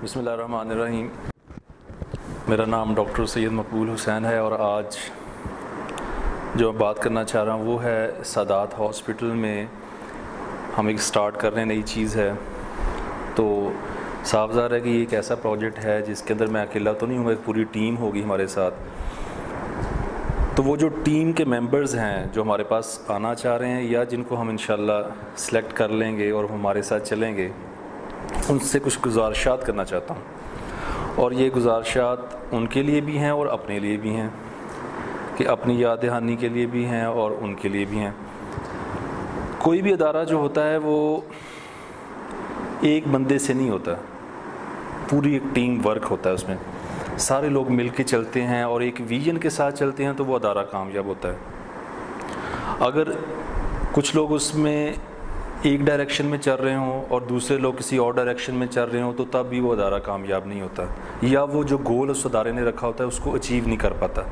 बिस्मिल्लाहिर्रहमानिर्रहीम। मेरा नाम डॉक्टर सैयद मकबूल हुसैन है और आज जो बात करना चाह रहा हूँ वो है सादात हॉस्पिटल में हम एक स्टार्ट कर रहे हैं, नई चीज़ है। तो साफ ज़ाहिर है कि ये एक ऐसा प्रोजेक्ट है जिसके अंदर मैं अकेला तो नहीं हूँ, एक पूरी टीम होगी हमारे साथ। तो वो जो टीम के मेंबर्स हैं जो हमारे पास आना चाह रहे हैं या जिनको हम इंशाल्लाह सेलेक्ट कर लेंगे और हमारे साथ चलेंगे, उनसे कुछ गुजारिशात करना चाहता हूँ। और ये गुजारिशात उनके लिए भी हैं और अपने लिए भी हैं, कि अपनी याद दहानी के लिए भी हैं और उनके लिए भी हैं। कोई भी अदारा जो होता है वो एक बंदे से नहीं होता, पूरी एक टीम वर्क होता है। उसमें सारे लोग मिल के चलते हैं और एक विजन के साथ चलते हैं तो वो अदारा कामयाब होता है। अगर कुछ लोग उसमें एक डायरेक्शन में चल रहे हों और दूसरे लोग किसी और डायरेक्शन में चल रहे हों तो तब भी वो अदारा कामयाब नहीं होता, या वो जो गोल उस अदारे ने रखा होता है उसको अचीव नहीं कर पाता।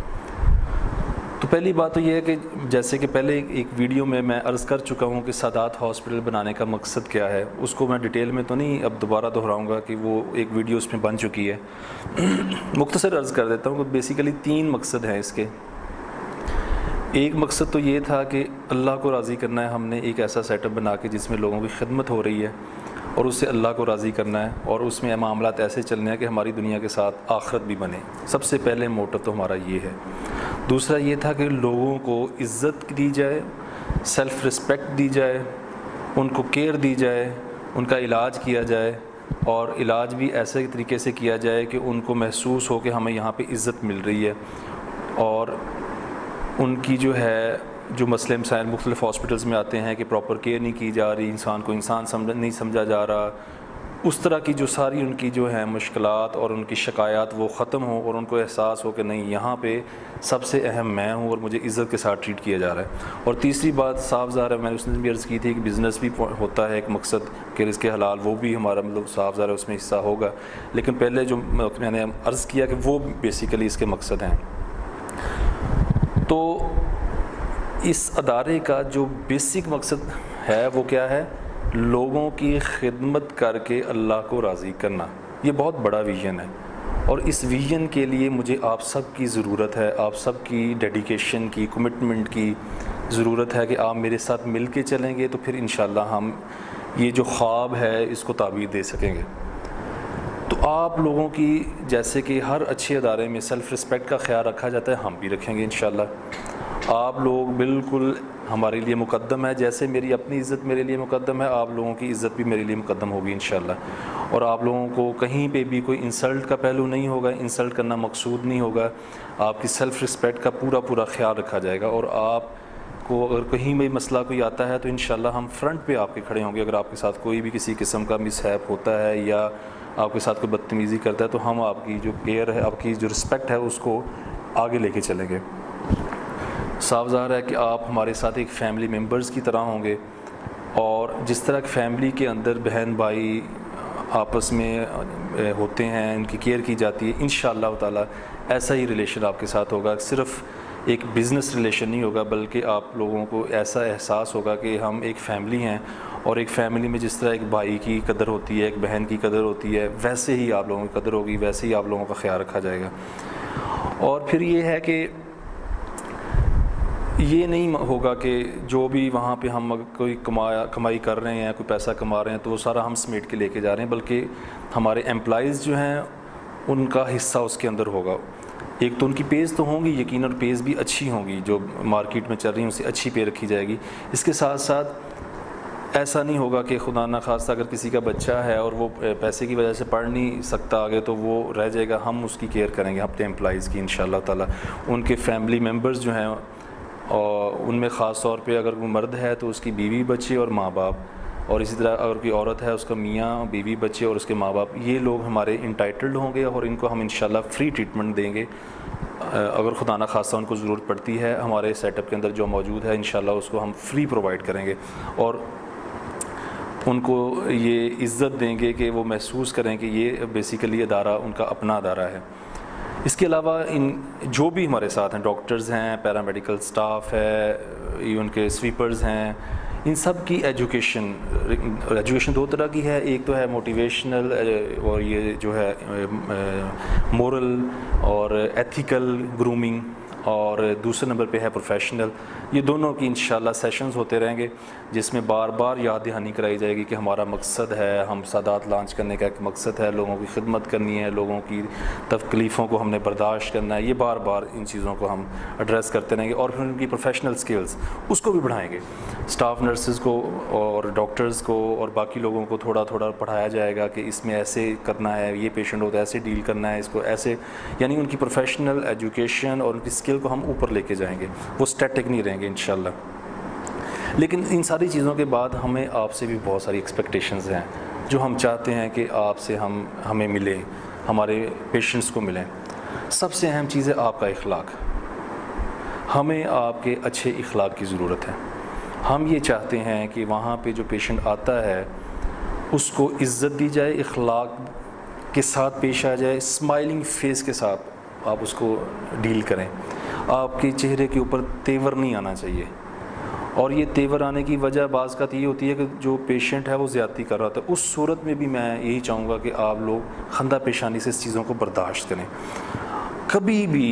तो पहली बात तो ये है कि जैसे कि पहले एक वीडियो में मैं अर्ज़ कर चुका हूँ कि सादात हॉस्पिटल बनाने का मकसद क्या है, उसको मैं डिटेल में तो नहीं अब दोबारा दोहराऊँगा कि वो एक वीडियो उसमें बन चुकी है। मुख्तसर अर्ज़ कर देता हूँ कि बेसिकली 3 मकसद हैं इसके। एक मकसद तो ये था कि अल्लाह को राज़ी करना है, हमने एक ऐसा सेटअप बना के जिसमें लोगों की खिदमत हो रही है और उससे अल्लाह को राज़ी करना है और उसमें मामलात ऐसे चलने हैं कि हमारी दुनिया के साथ आखिरत भी बने। सबसे पहले मोटिव तो हमारा ये है। दूसरा ये था कि लोगों को इज़्ज़त दी जाए, सेल्फ़ रिस्पेक्ट दी जाए, उनको केयर दी जाए, उनका इलाज किया जाए और इलाज भी ऐसे तरीके से किया जाए कि उनको महसूस हो कि हमें यहाँ पे इज़्ज़त मिल रही है। और उनकी जो मसले मसाइल मुख्तलिफ़ हॉस्पिटल्स में आते हैं कि प्रॉपर केयर नहीं की जा रही, इंसान को इंसान नहीं समझा जा रहा, उस तरह की जो सारी उनकी जो है मुश्किलात और उनकी शिकायत वो ख़त्म हो और उनको एहसास हो कि नहीं, यहाँ पे सबसे अहम मैं हूँ और मुझे इज़्ज़त के साथ ट्रीट किया जा रहा है। और तीसरी बात साफ ज़ाहिर है, मैंने उसने भी अर्ज़ की थी कि बिज़नेस भी होता है एक मकसद कि रिज़्क़ हलाल, वो भी हमारा मतलब साफ ज़ाहिर उसमें हिस्सा होगा। लेकिन पहले जो मैंने अर्ज़ किया कि वो बेसिकली इसके मकसद हैं। तो इस अदारे का जो बेसिक मकसद है वो क्या है? लोगों की खिदमत करके अल्लाह को राज़ी करना। ये बहुत बड़ा विज़न है और इस विज़न के लिए मुझे आप सब की ज़रूरत है, आप सब की डेडिकेशन की, कमिटमेंट की ज़रूरत है कि आप मेरे साथ मिल के चलेंगे तो फिर इंशाल्लाह हम ये जो ख्वाब है इसको ताबीर दे सकेंगे। तो आप लोगों की, जैसे कि हर अच्छे अदारे में सेल्फ़ रिस्पेक्ट का ख्याल रखा जाता है, हम भी रखेंगे इंशाल्लाह। आप लोग बिल्कुल हमारे लिए मुक़द्दम है, जैसे मेरी अपनी इज़्ज़त मेरे लिए मुक़द्दम है, आप लोगों की इज़्ज़त भी मेरे लिए मुक़द्दम होगी इंशाल्लाह। और आप लोगों को कहीं पे भी कोई इंसल्ट का पहलू नहीं होगा, इंसल्ट करना मकसूद नहीं होगा। आपकी सेल्फ़ रिस्पेक्ट का पूरा ख्याल रखा जाएगा और आपको अगर कहीं भी मसला कोई आता है तो इंशाल्लाह हम फ्रंट पे आपके खड़े होंगे। अगर आपके साथ कोई भी किसी किस्म का मिसहैप होता है या आपके साथ कोई बदतमीज़ी करता है तो हम आपकी जो केयर है, आपकी जो रिस्पेक्ट है, उसको आगे लेके चलेंगे। साफ ज़ाहिर है कि आप हमारे साथ एक फ़ैमिली मेम्बर्स की तरह होंगे और जिस तरह की फ़ैमिली के अंदर बहन भाई आपस में होते हैं, इनकी केयर की जाती है, इंशाअल्लाह ताला ऐसा ही रिलेशन आपके साथ होगा। सिर्फ़ एक बिज़नेस रिलेशन नहीं होगा बल्कि आप लोगों को ऐसा एहसास होगा कि हम एक फ़ैमिली हैं और एक फ़ैमिली में जिस तरह एक भाई की कदर होती है, एक बहन की कदर होती है, वैसे ही आप लोगों की कदर होगी, वैसे ही आप लोगों का ख्याल रखा जाएगा। और फिर ये है कि ये नहीं होगा कि जो भी वहाँ पे हम कोई कमाई कर रहे हैं, कोई पैसा कमा रहे हैं तो वो सारा हम समेट के लेके जा रहे हैं, बल्कि हमारे एम्प्लॉइज़ जो हैं उनका हिस्सा उसके अंदर होगा। एक तो उनकी पेज़ तो होंगी यकीनन, पेज़ भी अच्छी होंगी, जो मार्केट में चल रही हैं उससे अच्छी पे रखी जाएगी। इसके साथ साथ ऐसा नहीं होगा कि खुदा न खास्ता अगर किसी का बच्चा है और वो पैसे की वजह से पढ़ नहीं सकता आगे तो वो रह जाएगा, हम उसकी केयर करेंगे अपने एम्प्लॉइज़ की इंशाअल्लाह ताला। उनके फैमिली मेम्बर्स जो हैं और उनमें ख़ास तौर पे अगर वो मर्द है तो उसकी बीवी बच्चे और माँ बाप, और इसी तरह अगर कोई औरत है उसका मियाँ बीवी बच्चे और उसके माँ बाप, ये लोग हमारे इंटाइटल्ड होंगे और इनको हम इंशाल्लाह फ्री ट्रीटमेंट देंगे। अगर खुदा न खास्ता उनको ज़रूरत पड़ती है हमारे सेटअप के अंदर जो मौजूद है इंशाल्लाह उसको हम फ्री प्रोवाइड करेंगे और उनको ये इज़्ज़त देंगे कि वो महसूस करें कि ये बेसिकली अदारा उनका अपना अदारा है। इसके अलावा इन जो भी हमारे साथ हैं, डॉक्टर्स हैं, पैरामेडिकल स्टाफ है, इवन के स्वीपर्स हैं, इन सब की एजुकेशन दो तरह की है। एक तो है मोटिवेशनल और ये जो है मोरल और एथिकल ग्रूमिंग, और दूसरे नंबर पे है प्रोफेशनल। ये दोनों की इंशाल्लाह सेशंस होते रहेंगे जिसमें बार बार याद दहानी कराई जाएगी कि हमारा मकसद है, हम सादात लॉन्च करने का एक मकसद है, लोगों की खिदमत करनी है, लोगों की तकलीफ़ों को हमने बर्दाश्त करना है। ये बार बार इन चीज़ों को हम एड्रेस करते रहेंगे और फिर उनकी प्रोफेशनल स्किल्स उसको भी बढ़ाएंगे। स्टाफ नर्सेज़ को और डॉक्टर्स को और बाकी लोगों को थोड़ा थोड़ा पढ़ाया जाएगा कि इसमें ऐसे करना है, ये पेशेंट हो तो ऐसे डील करना है, इसको ऐसे, यानी उनकी प्रोफेशनल एजुकेशन और उनकी स्किल को हम ऊपर लेके जाएंगे, वो स्टैटिक नहीं रहेंगे इंशाल्लाह। लेकिन इन सारी चीज़ों के बाद हमें आपसे भी बहुत सारी एक्सपेक्टेशंस हैं जो हम चाहते हैं कि आपसे हमें मिलें, हमारे पेशेंट्स को मिलें। सबसे अहम चीज़ है आपका इखलाक। हमें आपके अच्छे इखलाक की ज़रूरत है। हम ये चाहते हैं कि वहाँ पे जो पेशेंट आता है उसको इज़्ज़त दी जाए, इखलाक के साथ पेश आ जाए, स्माइलिंग फेस के साथ आप उसको डील करें। आपके चेहरे के ऊपर तेवर नहीं आना चाहिए, और ये तेवर आने की वजह बाज़ का ये होती है कि जो पेशेंट है वो ज़्यादती कर रहा था। उस सूरत में भी मैं यही चाहूँगा कि आप लोग खंदा पेशानी से इस चीज़ों को बर्दाश्त करें। कभी भी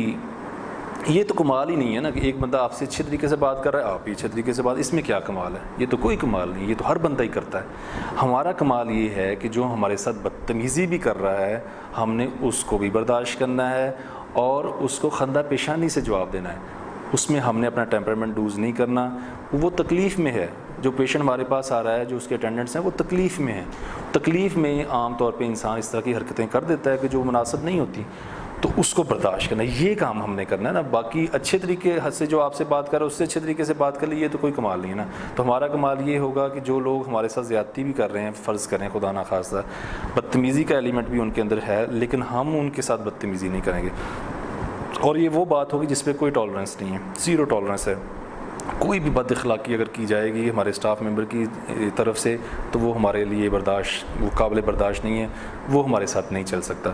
ये तो कमाल ही नहीं है ना कि एक बंदा आपसे अच्छे तरीके से बात कर रहा है, आप भी अच्छे तरीके से बात, इसमें क्या कमाल है? ये तो कोई कमाल नहीं, ये तो हर बंदा ही करता है। हमारा कमाल ये है कि जो हमारे साथ बदतमीज़ी भी कर रहा है हमने उसको भी बर्दाश्त करना है और उसको खंदा पेशानी से जवाब देना है। उसमें हमने अपना टेम्परामेंट लूज़ नहीं करना। वो तकलीफ़ में है, जो पेशेंट हमारे पास आ रहा है, जो उसके अटेंडेंट्स हैं वो तकलीफ़ में है। तकलीफ़ में आम तौर पे इंसान इस तरह की हरकतें कर देता है कि जो मुनासिब नहीं होती, तो उसको बर्दाश्त करना, ये काम हमने करना है ना। बाकी अच्छे तरीके से जो आपसे बात कर रहा है उससे अच्छे तरीके से बात कर ली, ये तो कोई कमाल नहीं है ना। तो हमारा कमाल ये होगा कि जो लोग हमारे साथ ज़्यादती भी कर रहे हैं, फ़र्ज़ करें खुदा ना खास्ता बदतमीज़ी का एलिमेंट भी उनके अंदर है, लेकिन हम उनके साथ बदतमीज़ी नहीं करेंगे। और ये वो बात होगी जिस पे कोई टॉलरेंस नहीं है, ज़ीरो टॉलरेंस है। कोई भी बद अखलाक़ी अगर की जाएगी हमारे स्टाफ मेंबर की तरफ से तो वो हमारे लिए वो काबिल बर्दाश्त नहीं है, वो हमारे साथ नहीं चल सकता।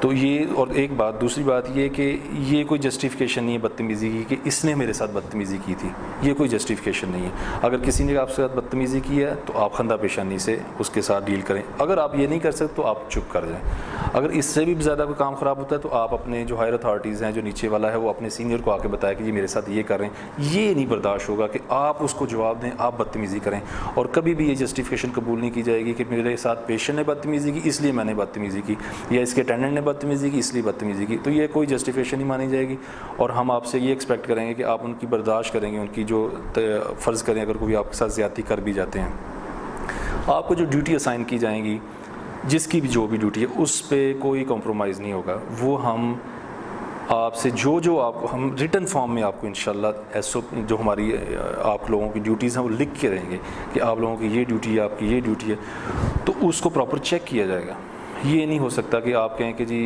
तो ये, और एक बात, दूसरी बात ये कि ये कोई जस्टिफिकेशन नहीं है बदतमीज़ी की कि इसने मेरे साथ बदतमीज़ी की थी, ये कोई जस्टिफिकेशन नहीं है। अगर किसी ने आपके साथ बदतमीज़ी की है तो आप खंदा पेशानी से उसके साथ डील करें। अगर आप ये नहीं कर सकते तो आप चुप कर जाएँ। अगर इससे भी ज़्यादा कोई काम ख़राब होता है तो आप अपने जो हायर अथॉरिटीज़ हैं, जो नीचे वाला है, वो अपने सीनियर को आके बताया कि ये मेरे साथ ये कर रहे हैं। ये नहीं बर्दाश्त होगा कि आप उसको जवाब दें, आप बदतमीज़ी करें। और कभी भी ये जस्टिफिकेशन कबूल नहीं की जाएगी कि मेरे साथ पेशेंट ने बदतमीज़ी की इसलिए मैंने बदतमीज़ी की, या इसके अटेंडेंट ने बदतमीज़ी की इसलिए बदतमीज़ी की। तो ये कोई जस्टिफिकेशन नहीं मानी जाएगी। और हम आपसे ये एक्सपेक्ट करेंगे कि आप उनकी बर्दाश्त करेंगे, उनकी जो फ़र्ज़ करें अगर कोई आपके साथ ज़्यादती कर भी जाते हैं, आपको जो ड्यूटी असाइन की जाएंगी, जिसकी भी जो भी ड्यूटी है, उस पर कोई कॉम्प्रोमाइज़ नहीं होगा। वो हम आपसे जो आपको हम रिटन फॉर्म में आपको इंशाल्लाह जो हमारी आप लोगों की ड्यूटीज़ हैं वो लिख के रहेंगे कि आप लोगों की ये ड्यूटी है, आपकी ये ड्यूटी है, तो उसको प्रॉपर चेक किया जाएगा। ये नहीं हो सकता कि आप कहें कि जी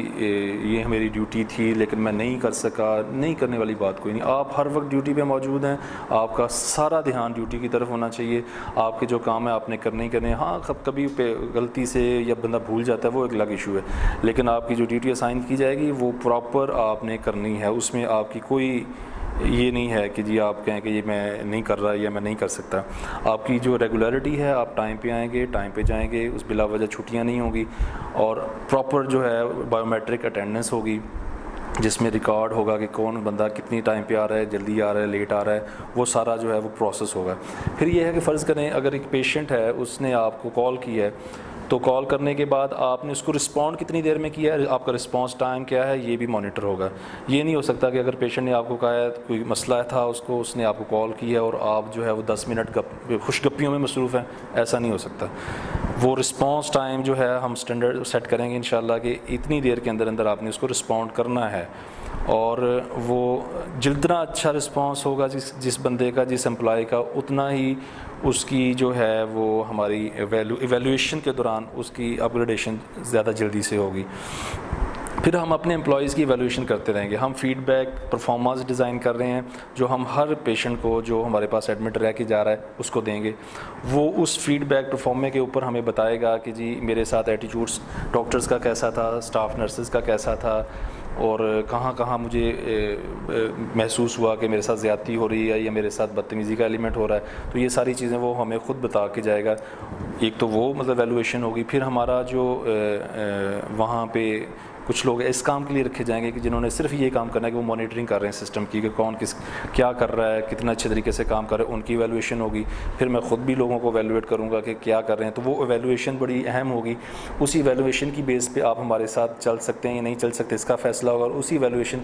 ये मेरी ड्यूटी थी लेकिन मैं नहीं कर सका। नहीं करने वाली बात कोई नहीं। आप हर वक्त ड्यूटी पे मौजूद हैं, आपका सारा ध्यान ड्यूटी की तरफ होना चाहिए। आपके जो काम है आपने करने ही करने। हाँ, कभी गलती से या बंदा भूल जाता है, वो एक अलग इशू है, लेकिन आपकी जो ड्यूटी असाइन की जाएगी वो प्रॉपर आपने करनी है। उसमें आपकी कोई ये नहीं है कि जी आप कहें कि ये मैं नहीं कर रहा या मैं नहीं कर सकता। आपकी जो रेगुलरिटी है, आप टाइम पे आएंगे, टाइम पे जाएंगे, उस बिला वजह छुट्टियाँ नहीं होगी, और प्रॉपर जो है बायोमेट्रिक अटेंडेंस होगी जिसमें रिकॉर्ड होगा कि कौन बंदा कितनी टाइम पे आ रहा है, जल्दी आ रहा है, लेट आ रहा है, वो सारा जो है वो प्रोसेस होगा। फिर ये है कि फ़र्ज़ करें अगर एक पेशेंट है, उसने आपको कॉल की है, तो कॉल करने के बाद आपने उसको रिस्पॉन्ड कितनी देर में किया है, आपका रिस्पांस टाइम क्या है, ये भी मॉनिटर होगा। ये नहीं हो सकता कि अगर पेशेंट ने आपको कहा है कोई मसला था, उसने आपको कॉल किया और आप जो है वो 10 मिनट खुशगप्पियों में मसरूफ़ हैं, ऐसा नहीं हो सकता। वो रिस्पांस टाइम जो है हम स्टैंडर्ड सेट करेंगे इंशाल्लाह कि इतनी देर के अंदर अंदर आपने उसको रिस्पॉन्ड करना है। और वो जितना अच्छा रिस्पांस होगा जिस बंदे का, जिस एम्प्लॉय का, उतना ही उसकी जो है वो हमारी इवैल्यूएशन के दौरान उसकी अपग्रेडेशन ज़्यादा जल्दी से होगी। फिर हम अपने एम्प्लॉयज़ की इवैल्यूएशन करते रहेंगे। हम फीडबैक परफॉर्मेंस डिज़ाइन कर रहे हैं जो हम हर पेशेंट को जो हमारे पास एडमिट रह के जा रहा है उसको देंगे। वो उस फीडबैक परफॉर्मे के ऊपर हमें बताएगा कि जी मेरे साथ एटीट्यूड्स डॉक्टर्स का कैसा था, स्टाफ नर्सेज़ का कैसा था, और कहाँ कहाँ मुझे महसूस हुआ कि मेरे साथ ज़्यादती हो रही है या मेरे साथ बदतमीज़ी का एलिमेंट हो रहा है। तो ये सारी चीज़ें वो हमें ख़ुद बता के जाएगा। एक तो वो मतलब वैल्यूएशन होगी, फिर हमारा जो वहाँ पे कुछ लोग इस काम के लिए रखे जाएंगे कि जिन्होंने सिर्फ ये काम करना है कि वो मॉनिटरिंग कर रहे हैं सिस्टम की, कि कौन किस क्या कर रहा है, कितना अच्छे तरीके से काम कर रहे हैं, उनकी वैल्यूएशन होगी। फिर मैं ख़ुद भी लोगों को वैल्यूएट करूँगा कि क्या कर रहे हैं, तो वो वैल्यूएशन बड़ी अहम होगी। उसी वैल्यूएशन की बेस पे आप हमारे साथ चल सकते हैं या नहीं चल सकते, इसका फ़ैसला होगा। और उसी वैल्यूएशन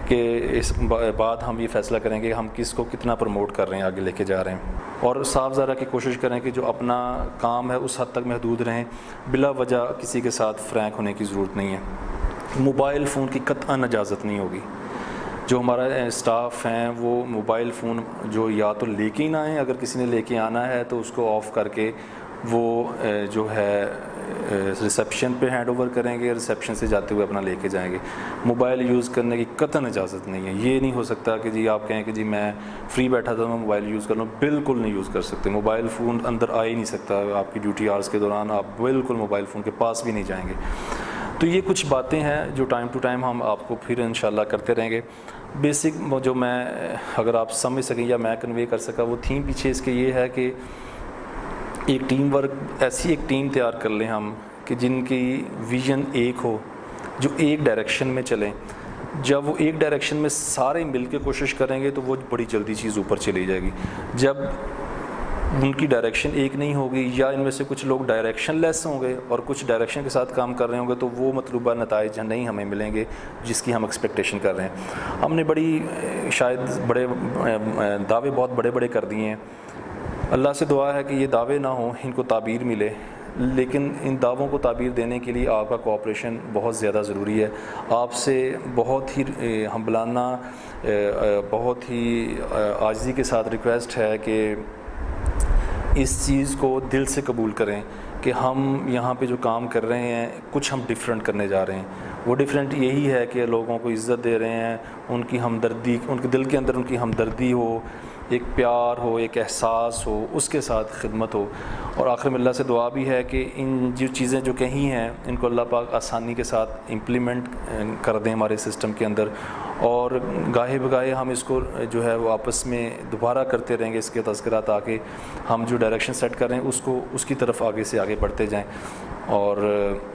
के इस बाद हम ये फ़ैसला करेंगे कि हम किसको कितना प्रमोट कर रहे हैं, आगे लेके जा रहे हैं। और साफ ज़रा की कोशिश करें कि जो अपना काम है उस हद तक महदूद रहें, बिला वजह किसी के साथ फ्रैंक होने की ज़रूरत नहीं है। मोबाइल फ़ोन की कतई इजाज़त नहीं होगी। जो हमारा स्टाफ हैं वो मोबाइल फ़ोन जो या तो लेके ही ना आए, अगर किसी ने लेके आना है तो उसको ऑफ़ करके वो जो है रिसेप्शन पे हैंड ओवर करेंगे, रिसेप्शन से जाते हुए अपना लेके जाएंगे। मोबाइल यूज़ करने की कतई इजाज़त नहीं है। ये नहीं हो सकता कि जी आप कहें कि जी मैं फ्री बैठा था मैं मोबाइल यूज़ कर लूँ, बिल्कुल नहीं यूज़ कर सकते। मोबाइल फ़ोन अंदर आ ही नहीं सकता। आपकी ड्यूटी आवर्स के दौरान आप बिल्कुल मोबाइल फ़ोन के पास भी नहीं जाएंगे। तो ये कुछ बातें हैं जो टाइम टू टाइम हम आपको फिर इंशाल्लाह करते रहेंगे। बेसिक जो मैं अगर आप समझ सकें या मैं कन्वे कर सका, वो थीम पीछे इसके ये है कि एक टीम वर्क, ऐसी एक टीम तैयार कर लें हम कि जिनकी विज़न एक हो, जो एक डायरेक्शन में चलें। जब वो एक डायरेक्शन में सारे मिल के कोशिश करेंगे तो वो बड़ी जल्दी चीज़ ऊपर चली जाएगी। जब उनकी डायरेक्शन एक नहीं होगी या इनमें से कुछ लोग डायरेक्शन लेस होंगे और कुछ डायरेक्शन के साथ काम कर रहे होंगे, तो वो मतलूबा नताइज नहीं हमें मिलेंगे जिसकी हम एक्सपेक्टेशन कर रहे हैं। हमने बड़ी शायद बड़े दावे बहुत बड़े बड़े कर दिए हैं। अल्लाह से दुआ है कि ये दावे ना हो, इनको ताबीर मिले, लेकिन इन दावों को ताबीर देने के लिए आपका कोऑपरेशन बहुत ज़्यादा ज़रूरी है। आपसे बहुत ही हम्बलाना, बहुत ही आजिज़ी के साथ रिक्वेस्ट है कि इस चीज़ को दिल से कबूल करें कि हम यहाँ पे जो काम कर रहे हैं कुछ हम डिफरेंट करने जा रहे हैं। वो डिफरेंट यही है कि लोगों को इज़्ज़त दे रहे हैं, उनकी हमदर्दी, उनके दिल के अंदर उनकी हमदर्दी हो, एक प्यार हो, एक एहसास हो, उसके साथ खिदमत हो। और आखिर में अल्लाह से दुआ भी है कि इन जो चीज़ें जो कही हैं इनको अल्लाह पाक आसानी के साथ इम्प्लीमेंट कर दें हमारे सिस्टम के अंदर, और गाहे बगाहे हम इसको जो है वो आपस में दोबारा करते रहेंगे इसके तज़किरा, ताकि हम जो डायरेक्शन सेट कर रहे हैं उसको उसकी तरफ आगे से आगे बढ़ते जाएँ। और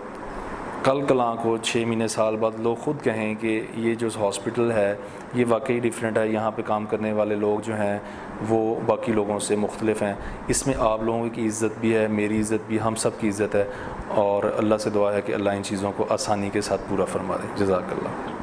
कल कलां को 6 महीने साल बाद लोग ख़ुद कहें कि ये जो हॉस्पिटल है ये वाकई डिफरेंट है, यहाँ पे काम करने वाले लोग जो हैं वो बाकी लोगों से मुख्तलिफ हैं, इसमें आप लोगों की इज़्ज़त भी है, मेरी इज़्ज़त भी, हम सब की इज़्ज़त है। और अल्लाह से दुआ है कि अल्लाह इन चीज़ों को आसानी के साथ पूरा फरमा दे। जज़ाकल्लाह।